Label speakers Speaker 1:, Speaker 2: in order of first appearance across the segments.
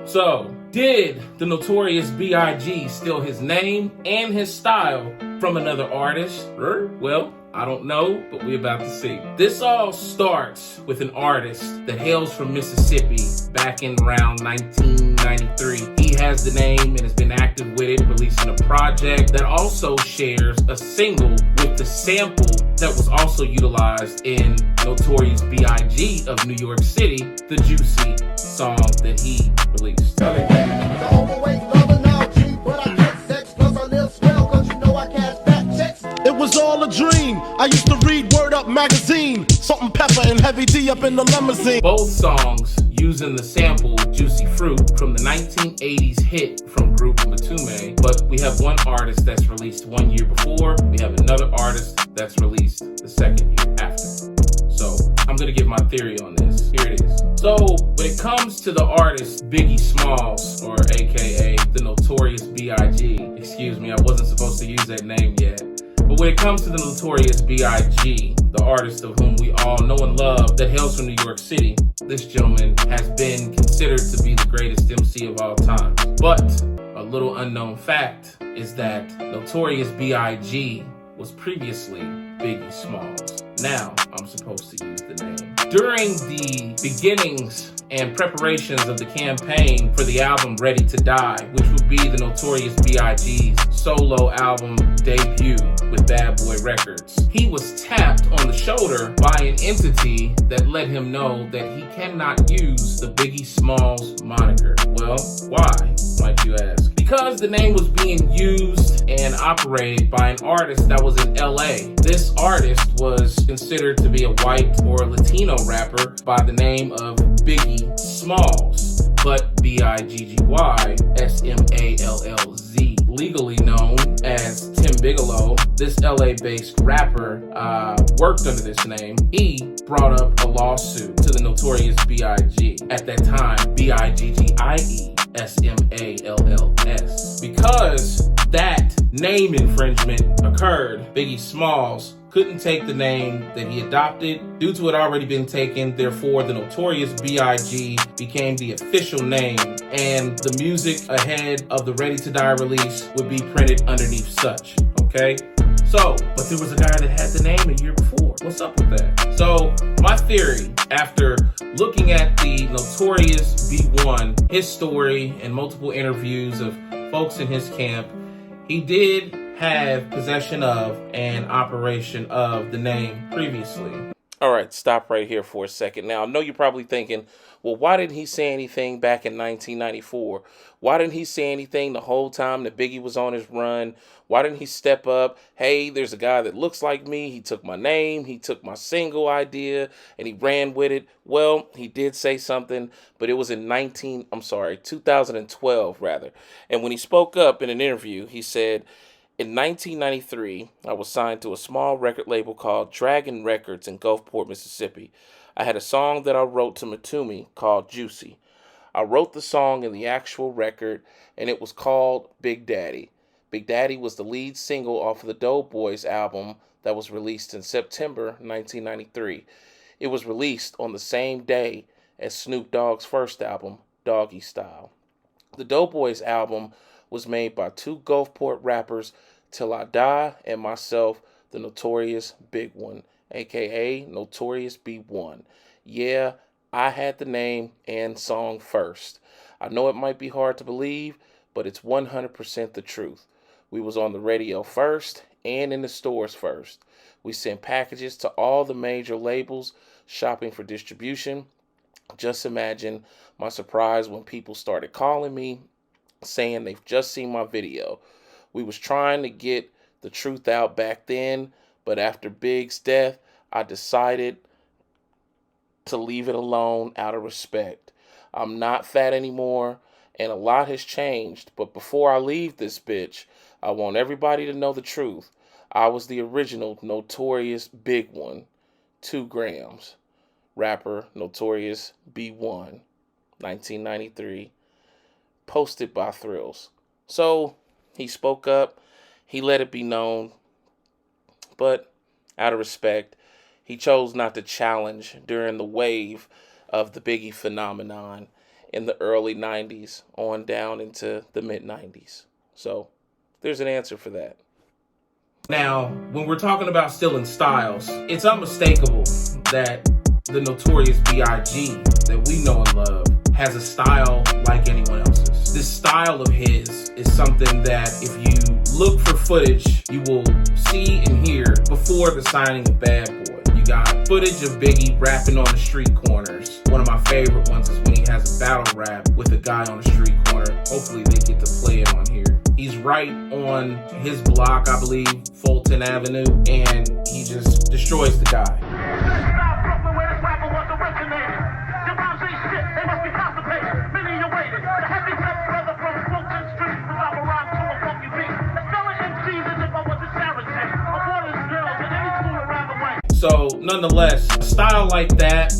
Speaker 1: So, did the Notorious B.I.G. steal his name and his style from another artist? Well, I don't know, but we're about to see. This all starts with an artist that hails from Mississippi back in around 1993. He has the name and has been active with it, releasing a project that also shares a single with the sample that was also utilized in Notorious B.I.G. of New York City, the Juicy song that he released.
Speaker 2: It was all a dream. I used to read Word Up magazine, Salt and Pepper and Heavy D up in the limousine.
Speaker 1: Both songs using the sample Juicy Fruit from the 1980s hit from group Matume, but we have one artist that's released 1 year before, we have another artist that's released the second year after. So I'm gonna give my theory on this. Here it is. So when it comes to the artist Biggie Smalls, or AKA the Notorious B.I.G., excuse me, I wasn't supposed to use that name yet. But when it comes to the Notorious B.I.G., the artist of whom we all know and love that hails from New York City, this gentleman has been considered to be the greatest MC of all time. But a little unknown fact is that Notorious B.I.G. was previously Biggie Smalls. Now I'm supposed to use the name. During the beginnings and preparations of the campaign for the album Ready to Die, which would be the Notorious B.I.G.'s solo album debut with Bad Boy Records, he was tapped on the shoulder by an entity that let him know that he cannot use the Biggie Smalls moniker. Well, why, might you ask? Because the name was being used and operated by an artist that was in LA. This artist was considered to be a white or Latino rapper by the name of Biggie Smalls, but B-I-G-G-Y S-M-A-L-L-Z, legally known as Tim Bigelow. This LA-based rapper worked under this name. He brought up a lawsuit to the Notorious B.I.G. At that time, B-I-G-G-I-E S-M-A-L-L-S. Because that name infringement occurred, Biggie Smalls couldn't take the name that he adopted due to it already been taken. Therefore, the Notorious B.I.G. became the official name, and the music ahead of the Ready to Die release would be printed underneath such. Okay? So, but there was a guy that had the name a year before. What's up with that? So, my theory, after looking at the Notorious B1, his story, and multiple interviews of folks in his camp, he did have possession of and operation of the name previously. All right, stop right here for a second. Now, I know you're probably thinking, well, why didn't he say anything back in 1994? Why didn't he say anything the whole time that Biggie was on his run? Why didn't he step up? Hey, there's a guy that looks like me. He took my name. He took my single idea and he ran with it. Well, he did say something, but it was in 2012 rather. And when he spoke up in an interview, he said, in 1993, I was signed to a small record label called Dragon Records in Gulfport, Mississippi. I had a song that I wrote to Matume called Juicy. I wrote the song in the actual record, and it was called Big Daddy. Big Daddy was the lead single off of the Doughboys album that was released in September 1993. It was released on the same day as Snoop Dogg's first album, Doggy Style. The Doughboys album was made by two Gulfport rappers, Till I Die and myself, the Notorious Big One, aka Notorious B1. Yeah, I had the name and song first. I know it might be hard to believe, but it's 100% the truth. We was on the radio first and in the stores first. We sent packages to all the major labels shopping for distribution. Just imagine my surprise when people started calling me saying they've just seen my video. We was trying to get the truth out back then, but after Big's death, I decided to leave it alone out of respect. I'm not fat anymore, and a lot has changed, but before I leave this bitch, I want everybody to know the truth. I was the original Notorious Big One, 2 grams. Rapper Notorious B1, 1993. Posted by Thrills. So he spoke up, he let it be known, but out of respect, he chose not to challenge during the wave of the Biggie phenomenon in the early 90s on down into the mid 90s. So there's an answer for that. Now, when we're talking about stealing styles, it's unmistakable that the Notorious B.I.G. that we know and love has a style like anyone else's. This style of his is something that if you look for footage, you will see and hear before the signing of Bad Boy. You got footage of Biggie rapping on the street corners. One of my favorite ones is when he has a battle rap with a guy on the street corner. Hopefully they get to play it on here. He's right on his block, I believe, Fulton Avenue, and he just destroys the guy. So, nonetheless, a style like that,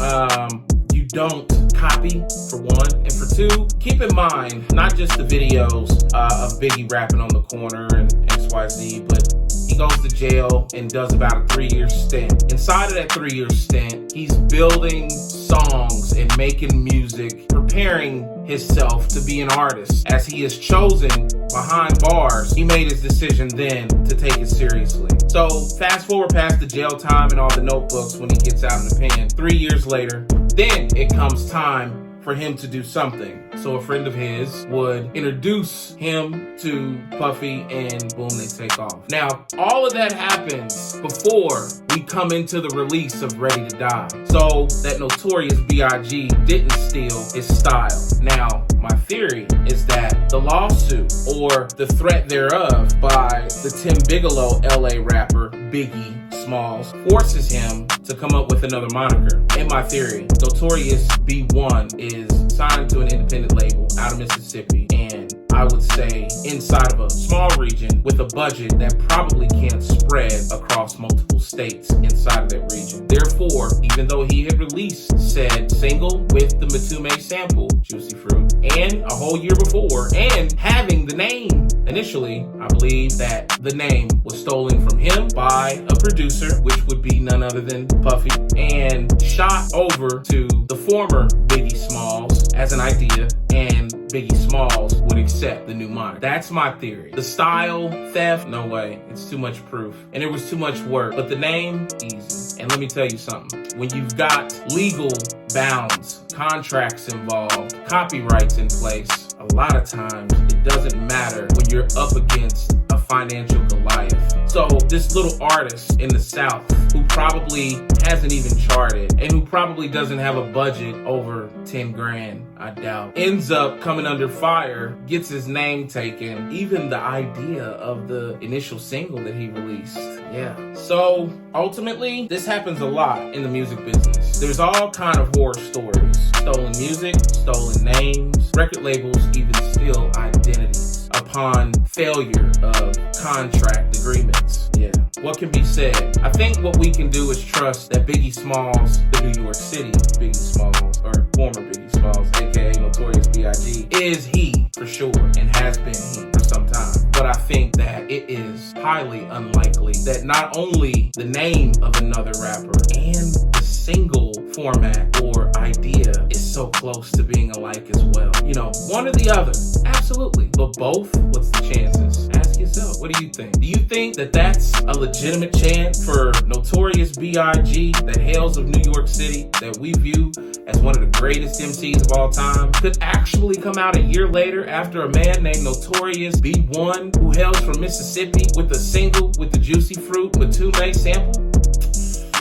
Speaker 1: you don't copy, for one. And for two, keep in mind, not just the videos of Biggie rapping on the corner and XYZ, but he goes to jail and does about a 3-year stint. Inside of that 3-year stint, he's building songs and making music, preparing himself to be an artist. As he is chosen behind bars, he made his decision then to take it seriously. So fast forward past the jail time and all the notebooks when he gets out in the pen. 3 years later, then it comes time for him to do something. So a friend of his would introduce him to Puffy and boom, they take off. Now, all of that happens before we come into the release of Ready to Die. So that Notorious B.I.G. didn't steal his style. Now, my theory is that the lawsuit or the threat thereof by the Tim Bigelow LA rapper Biggie Smalls forces him to come up with another moniker. In my theory, Notorious B1 is signed to an independent label out of Mississippi, and I would say inside of a small region with a budget that probably can't spread across multiple states inside of that region. Therefore, even though he had released said single with the Matume sample, Juicy Fruit, and a whole year before, and having the name initially, I believe that the name was stolen from him by a producer, which would be none other than Puffy, and shot over to the former Biggie Smalls as an idea, and Biggie Smalls would accept the new moniker. That's my theory. The style theft, no way. It's too much proof. And it was too much work. But the name, easy. And let me tell you something. When you've got legal bounds, contracts involved, copyrights in place, a lot of times it doesn't matter when you're up against a financial Goliath. So this little artist in the South who probably hasn't even charted and who probably doesn't have a budget over 10 grand, I doubt, ends up coming under fire, gets his name taken, even the idea of the initial single that he released. Yeah. So ultimately, this happens a lot in the music business. There's all kind of horror stories. Stolen music, stolen names, record labels even steal identities upon failure of contract agreements. Yeah. What can be said? I think what we can do is trust that Biggie Smalls, the New York City Biggie Smalls, or former Biggie Smalls, aka Notorious B.I.G, is he for sure and has been he for some time. But I think that it is highly unlikely that not only the name of another rapper and the single format or idea is so close to being alike as well. You know, one or the other, absolutely. But both, what's the chances? Ask yourself, what do you think? Do you think that that's a legitimate chance for Notorious B.I.G. that hails of New York City, that we view as one of the greatest MCs of all time, could actually come out a year later after a man named Notorious B1, who hails from Mississippi, with a single with the Juicy Fruit Matume sample?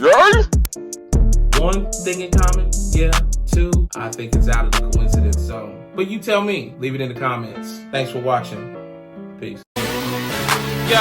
Speaker 3: Yeah.
Speaker 1: One thing in common, yeah. Two, I think it's out of the coincidence zone. But you tell me. Leave it in the comments. Thanks for watching. Peace.
Speaker 4: Yo,